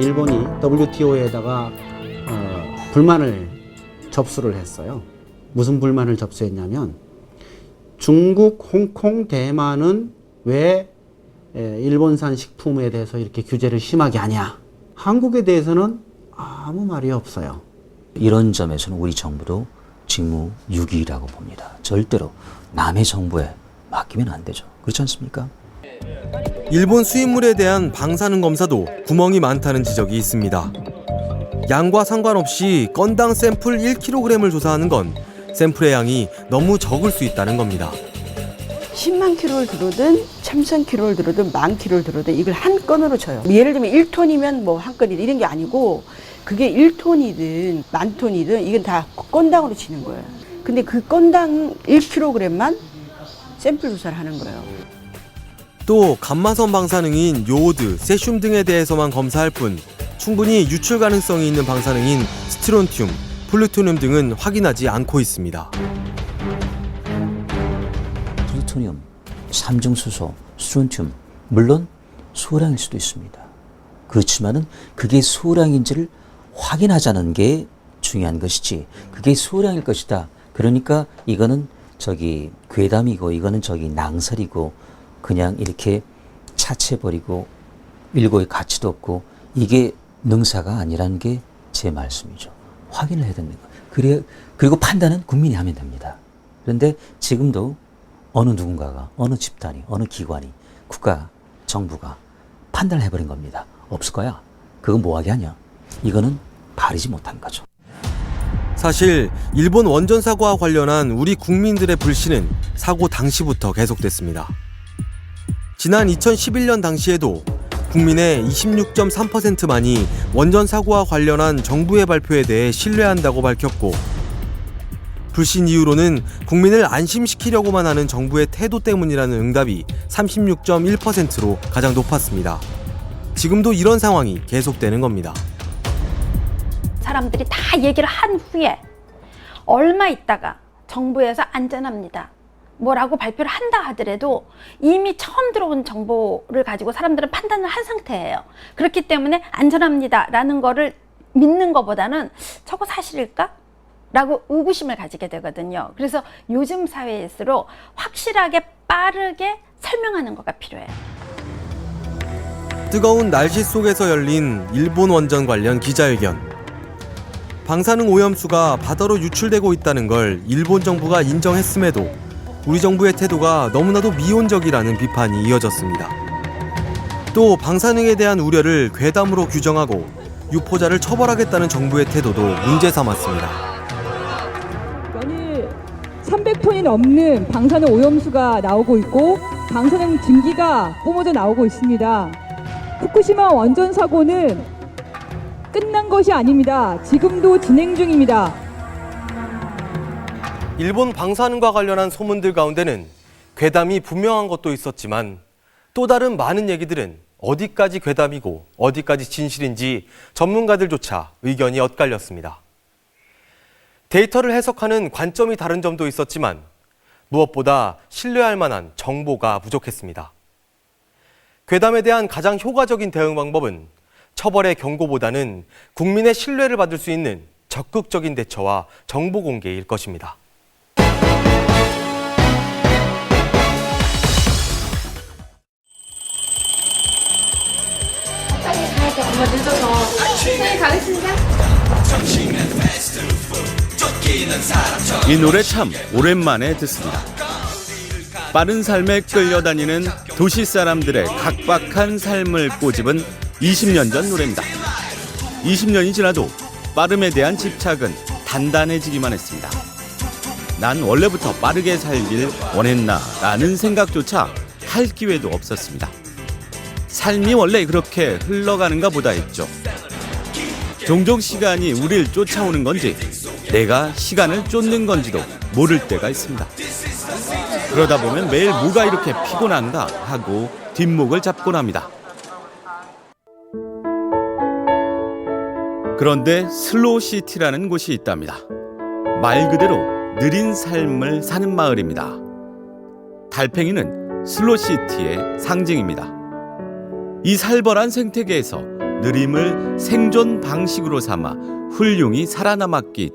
일본이 WTO에다가 불만을 접수를 했어요. 무슨 불만을 접수했냐면 중국, 홍콩, 대만은 왜 일본산 식품에 대해서 이렇게 규제를 심하게 하냐. 한국에 대해서는 아무 말이 없어요. 이런 점에서는 우리 정부도 직무유기라고 봅니다. 절대로 남의 정부에 맡기면 안 되죠. 그렇지 않습니까? 일본 수입물에 대한 방사능 검사도 구멍이 많다는 지적이 있습니다. 양과 상관없이 건당 샘플 1kg을 조사하는 건 샘플의 양이 너무 적을 수 있다는 겁니다. 10만 킬로를 들어든 1000 킬로를 들어든 10,000 킬로를 들어든 이걸 한 건으로 쳐요. 예를 들면 1톤이면 뭐 한 건이든 이런 게 아니고 그게 1톤이든 10,000톤이든 이건 다 건당으로 치는 거예요. 근데 그 건당 1kg만 샘플 조사를 하는 거예요. 또 감마선 방사능인 요오드, 세슘 등에 대해서만 검사할 뿐 충분히 유출 가능성이 있는 방사능인 스트론튬, 플루토늄 등은 확인하지 않고 있습니다. 플루토늄, 삼중수소, 스트론튬, 물론 소량일 수도 있습니다. 그렇지만은 그게 소량인지를 확인하자는 게 중요한 것이지 그게 소량일 것이다. 그러니까 이거는 괴담이고 이거는 낭설이고 그냥 이렇게 차치해버리고 일고의 가치도 없고 이게 능사가 아니라는 게 제 말씀이죠. 확인을 해야 됩니다. 그리고 판단은 국민이 하면 됩니다. 그런데 지금도 어느 누군가가 어느 집단이 어느 기관이 국가 정부가 판단을 해버린 겁니다. 없을 거야. 그거 뭐하게 하냐. 이거는 바르지 못한 거죠. 사실 일본 원전 사고와 관련한 우리 국민들의 불신은 사고 당시부터 계속됐습니다. 지난 2011년 당시에도 국민의 26.3%만이 원전 사고와 관련한 정부의 발표에 대해 신뢰한다고 밝혔고 불신 이유로는 국민을 안심시키려고만 하는 정부의 태도 때문이라는 응답이 36.1%로 가장 높았습니다. 지금도 이런 상황이 계속되는 겁니다. 사람들이 다 얘기를 한 후에 얼마 있다가 정부에서 안전합니다. 뭐라고 발표를 한다 하더라도 이미 처음 들어온 정보를 가지고 사람들은 판단을 한 상태예요. 그렇기 때문에 안전합니다 라는 거를 믿는 것보다는 저거 사실일까? 라고 의구심을 가지게 되거든요. 그래서 요즘 사회일수록 확실하게 빠르게 설명하는 거가 필요해요. 뜨거운 날씨 속에서 열린 일본 원전 관련 기자회견. 방사능 오염수가 바다로 유출되고 있다는 걸 일본 정부가 인정했음에도 우리 정부의 태도가 너무나도 미온적이라는 비판이 이어졌습니다. 또 방사능에 대한 우려를 괴담으로 규정하고 유포자를 처벌하겠다는 정부의 태도도 문제 삼았습니다. 연일 300톤이 넘는 방사능 오염수가 나오고 있고 방사능 증기가 뿜어져 나오고 있습니다. 후쿠시마 원전 사고는 끝난 것이 아닙니다. 지금도 진행 중입니다. 일본 방사능과 관련한 소문들 가운데는 괴담이 분명한 것도 있었지만 또 다른 많은 얘기들은 어디까지 괴담이고 어디까지 진실인지 전문가들조차 의견이 엇갈렸습니다. 데이터를 해석하는 관점이 다른 점도 있었지만 무엇보다 신뢰할 만한 정보가 부족했습니다. 괴담에 대한 가장 효과적인 대응 방법은 처벌의 경고보다는 국민의 신뢰를 받을 수 있는 적극적인 대처와 정보 공개일 것입니다. 엄마 늦어서 선생님 가겠습니다. 이 노래 참 오랜만에 듣습니다. 빠른 삶에 끌려다니는 도시 사람들의 각박한 삶을 꼬집은 20년 전 노래입니다. 20년이 지나도 빠름에 대한 집착은 단단해지기만 했습니다. 난 원래부터 빠르게 살길 원했나 라는 생각조차 할 기회도 없었습니다. 삶이 원래 그렇게 흘러가는가 보다 했죠. 종종 시간이 우릴 쫓아오는 건지 내가 시간을 쫓는 건지도 모를 때가 있습니다. 그러다 보면 매일 뭐가 이렇게 피곤한가 하고 뒷목을 잡곤 합니다. 그런데 슬로우시티라는 곳이 있답니다. 말 그대로 느린 삶을 사는 마을입니다. 달팽이는 슬로우시티의 상징입니다. 이 살벌한 생태계에서 느림을 생존 방식으로 삼아 훌륭히 살아남았기